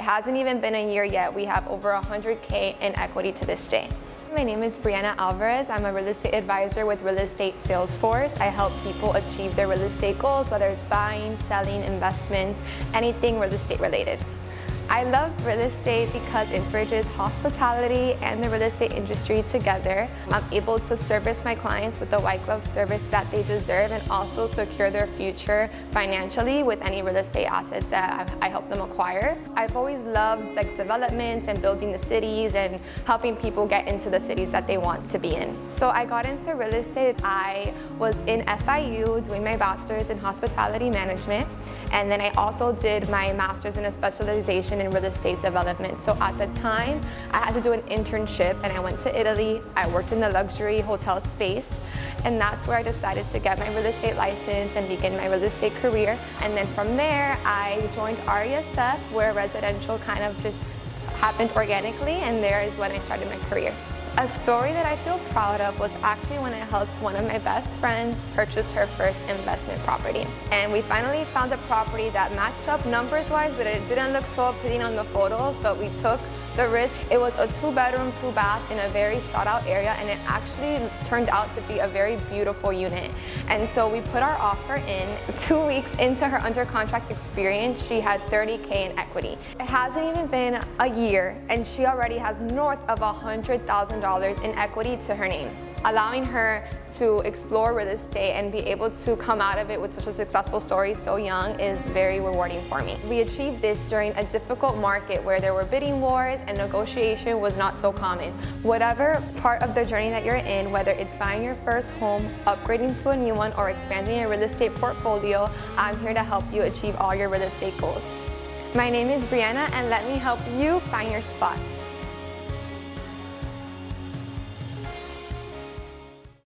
hasn't even been a year yet. We have over 100K in equity to this day. My name is Briana Alvarez. I'm a real estate advisor with Real Estate Salesforce. I help people achieve their real estate goals, whether it's buying, selling, investments, anything real estate related. I love real estate because it bridges hospitality and the real estate industry together. I'm able to service my clients with the white glove service that they deserve and also secure their future financially with any real estate assets that I help them acquire. I've always loved developments and building the cities and helping people get into the cities that they want to be in. So I got into real estate. I was in FIU doing my bachelor's in hospitality management, and then I also did my master's in a specialization in real estate development. So at the time, I had to do an internship and I went to Italy. I worked in the luxury hotel space, and that's where I decided to get my real estate license and begin my real estate career. And then from there, I joined RESF, where residential kind of just happened organically, and there is when I started my career. A story that I feel proud of was actually when I helped one of my best friends purchase her first investment property. And we finally found a property that matched up numbers-wise, but it didn't look so appealing on the photos, but we took the risk. It was a 2-bedroom, 2-bath in a very sought-out area, and it actually turned out to be a very beautiful unit. And so we put our offer in. 2 weeks into her under contract experience, she had 30K in equity. It hasn't even been a year, and she already has north of $100,000 in equity to her name. Allowing her to explore real estate and be able to come out of it with such a successful story so young is very rewarding for me. We achieved this during a difficult market where there were bidding wars and negotiation was not so common. Whatever part of the journey that you're in, whether it's buying your first home, upgrading to a new one, or expanding your real estate portfolio, I'm here to help you achieve all your real estate goals. My name is Briana, and let me help you find your spot.